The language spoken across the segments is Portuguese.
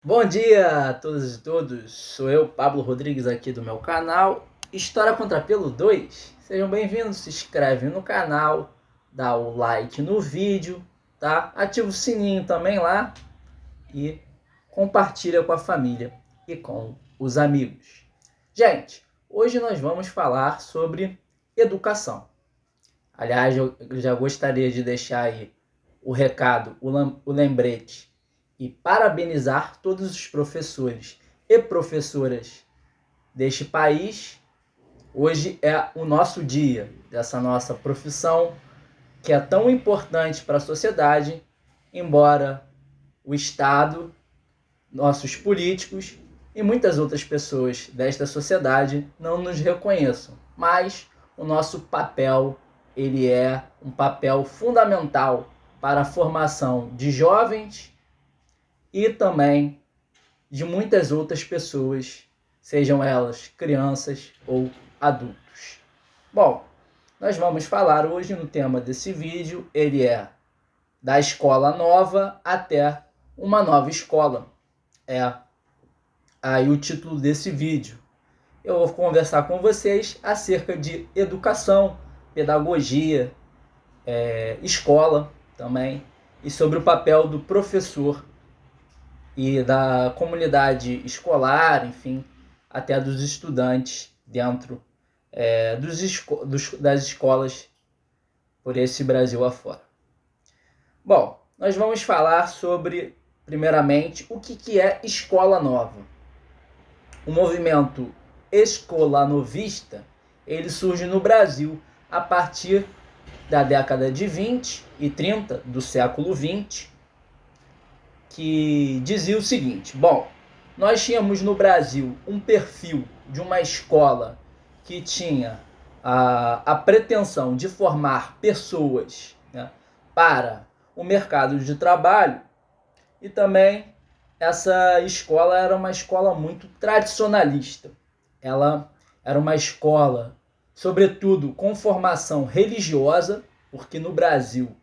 Bom dia a todas e todos, sou eu, Pablo Rodrigues, aqui do meu canal História contra Pelo 2. Sejam bem-vindos, se inscreve no canal, dá o like no vídeo, tá? Ativa o sininho também lá e compartilha com a família e com os amigos. Gente, hoje nós vamos falar sobre educação. Aliás, eu já gostaria de deixar aí o recado, o lembrete e parabenizar todos os professores e professoras deste país. Hoje é o nosso dia, dessa nossa profissão que é tão importante para a sociedade, embora o Estado, nossos políticos e muitas outras pessoas desta sociedade não nos reconheçam. Mas o nosso papel, ele é um papel fundamental para a formação de jovens e também de muitas outras pessoas, sejam elas crianças ou adultos. Bom, nós vamos falar hoje no tema desse vídeo, ele é da escola nova até uma nova escola. É aí o título desse vídeo. Eu vou conversar com vocês acerca de educação, pedagogia, escola também, e sobre o papel do professor e da comunidade escolar, enfim, até dos estudantes dentro das escolas por esse Brasil afora. Bom, nós vamos falar sobre, primeiramente, o que é escola nova. O movimento escolanovista, ele surge no Brasil a partir da década de 20 e 30 do século 20, que dizia o seguinte: bom, nós tínhamos no Brasil um perfil de uma escola que tinha a pretensão de formar pessoas, né, para o mercado de trabalho, e também essa escola era uma escola muito tradicionalista. Ela era uma escola, sobretudo, com formação religiosa, porque no Brasil,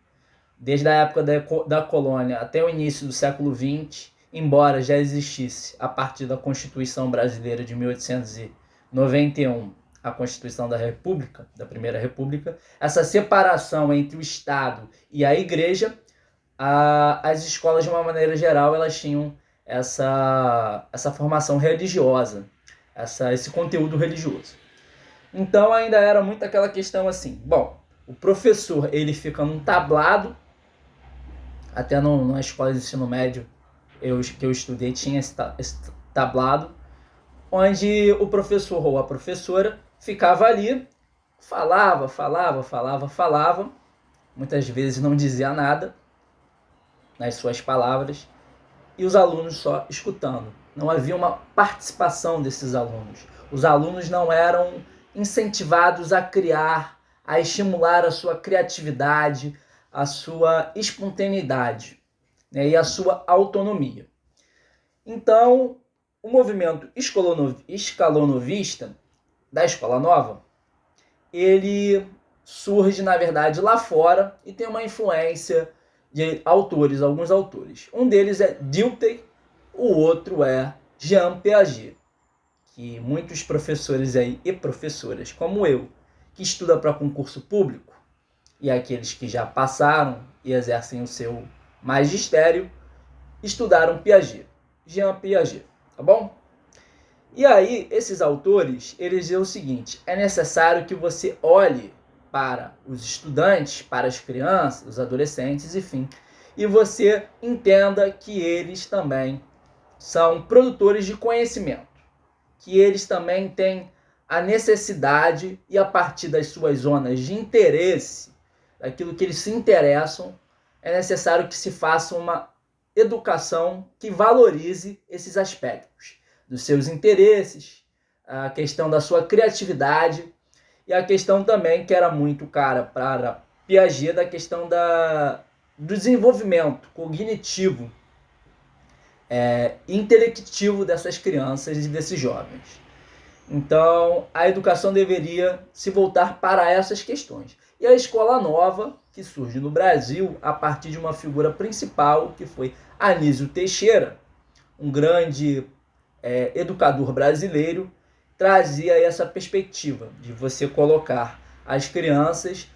desde a época da colônia até o início do século XX, embora já existisse, a partir da Constituição Brasileira de 1891, a Constituição da República, da Primeira República, essa separação entre o Estado e a Igreja, as escolas, de uma maneira geral, elas tinham essa formação religiosa, esse conteúdo religioso. Então ainda era muito aquela questão assim, bom, o professor ele fica num tablado, até na escola de ensino médio que eu estudei tinha esse tablado, onde o professor ou a professora ficava ali, falava, muitas vezes não dizia nada nas suas palavras, e os alunos só escutando. Não havia uma participação desses alunos. Os alunos não eram incentivados a criar, a estimular a sua criatividade, a sua espontaneidade, né, e a sua autonomia. Então, o movimento escalonovista da Escola Nova, ele surge, na verdade, lá fora e tem uma influência de autores, alguns autores. Um deles é Dilthey, o outro é Jean Piaget, que muitos professores aí e professoras, como eu, que estuda para concurso público, e aqueles que já passaram e exercem o seu magistério, estudaram Piaget, Jean Piaget, tá bom? E aí, esses autores, eles dizem o seguinte: é necessário que você olhe para os estudantes, para as crianças, os adolescentes, enfim, e você entenda que eles também são produtores de conhecimento, que eles também têm a necessidade, e a partir das suas zonas de interesse, daquilo que eles se interessam, é necessário que se faça uma educação que valorize esses aspectos, dos seus interesses, a questão da sua criatividade, e a questão também, que era muito cara para Piaget, da questão do desenvolvimento cognitivo, intelectivo dessas crianças e desses jovens. Então, a educação deveria se voltar para essas questões. E a escola nova, que surge no Brasil a partir de uma figura principal, que foi Anísio Teixeira, um grande educador brasileiro, trazia essa perspectiva de você colocar as crianças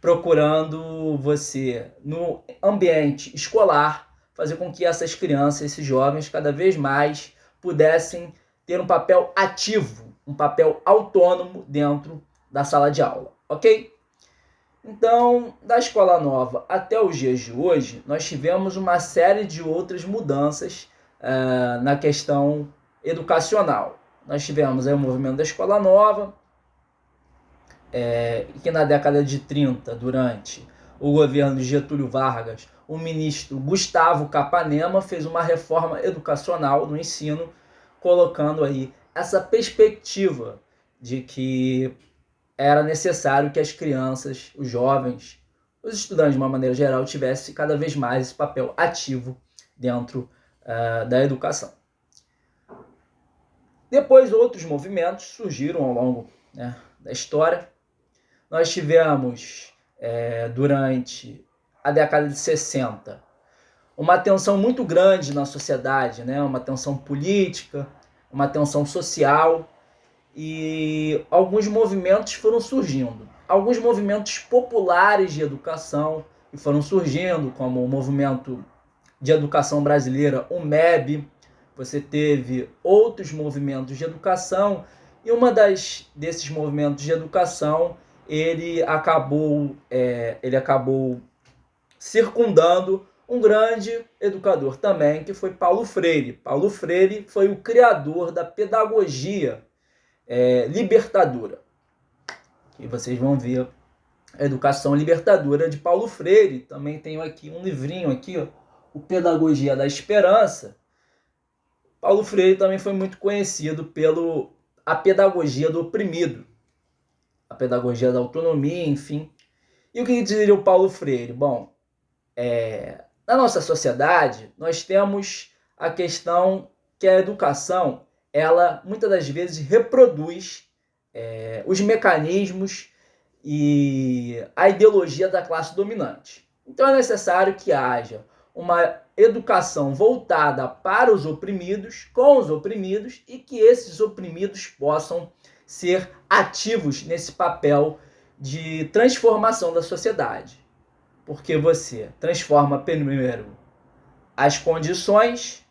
procurando você, no ambiente escolar, fazer com que essas crianças, esses jovens, cada vez mais pudessem ter um papel ativo, um papel autônomo dentro da sala de aula, ok? Então, da Escola Nova até os dias de hoje, nós tivemos uma série de outras mudanças na questão educacional. Nós tivemos aí o movimento da Escola Nova, que na década de 30, durante o governo de Getúlio Vargas, o ministro Gustavo Capanema fez uma reforma educacional no ensino, colocando aí essa perspectiva de que era necessário que as crianças, os jovens, os estudantes de uma maneira geral, tivessem cada vez mais esse papel ativo dentro da educação. Depois, outros movimentos surgiram ao longo da história. Nós tivemos, durante a década de 60, uma tensão muito grande na sociedade, uma tensão política, uma tensão social, e alguns movimentos foram surgindo. Alguns movimentos populares de educação que foram surgindo, como o movimento de educação brasileira, o MEB. Você teve outros movimentos de educação, e desses movimentos de educação, ele acabou circundando um grande educador também, que foi Paulo Freire. Paulo Freire foi o criador da pedagogia libertadora. E vocês vão ver a educação libertadora de Paulo Freire. Também tenho aqui um livrinho aqui, ó, o Pedagogia da Esperança. Paulo Freire também foi muito conhecido pela pedagogia do oprimido, a pedagogia da autonomia, enfim. E o que diria o Paulo Freire? Bom, na nossa sociedade, nós temos a questão que a educação, ela muitas das vezes reproduz os mecanismos e a ideologia da classe dominante. Então é necessário que haja uma educação voltada para os oprimidos, com os oprimidos, e que esses oprimidos possam ser ativos nesse papel de transformação da sociedade. Porque você transforma primeiro as condições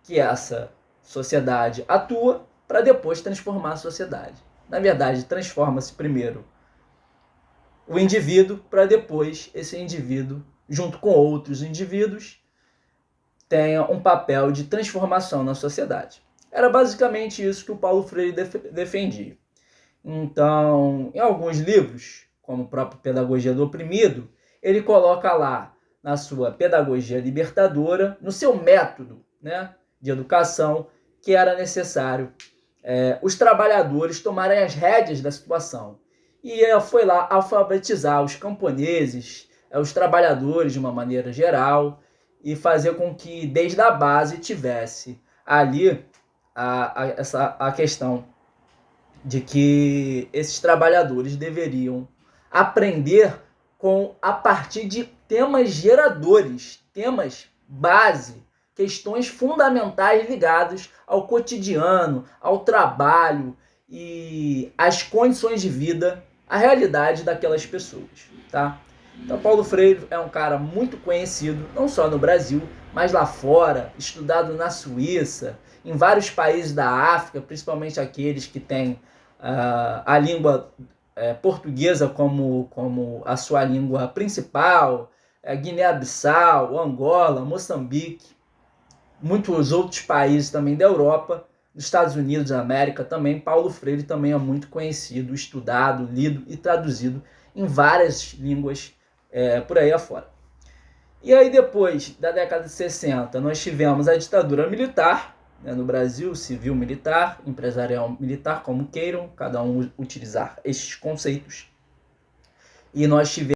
que essa sociedade atua, para depois transformar a sociedade. Na verdade, transforma-se primeiro o indivíduo, para depois esse indivíduo, junto com outros indivíduos, tenha um papel de transformação na sociedade. Era basicamente isso que o Paulo Freire defendia. Então, em alguns livros, como o próprio Pedagogia do Oprimido, ele coloca lá, na sua pedagogia libertadora, no seu método de educação, que era necessário os trabalhadores tomarem as rédeas da situação. E foi lá alfabetizar os camponeses, os trabalhadores de uma maneira geral, e fazer com que desde a base tivesse ali a questão de que esses trabalhadores deveriam aprender a partir de temas geradores, temas base, questões fundamentais ligadas ao cotidiano, ao trabalho e às condições de vida, à realidade daquelas pessoas, tá? Então, Paulo Freire é um cara muito conhecido, não só no Brasil, mas lá fora, estudado na Suíça, em vários países da África, principalmente aqueles que têm a língua portuguesa como a sua língua principal, Guiné-Bissau, Angola, Moçambique, muitos outros países também da Europa, nos Estados Unidos da América também. Paulo Freire também é muito conhecido, estudado, lido e traduzido em várias línguas por aí afora. E aí depois da década de 60 nós tivemos a ditadura militar, no Brasil, civil militar, empresarial militar, como queiram, cada um utilizar esses conceitos. E nós tivemos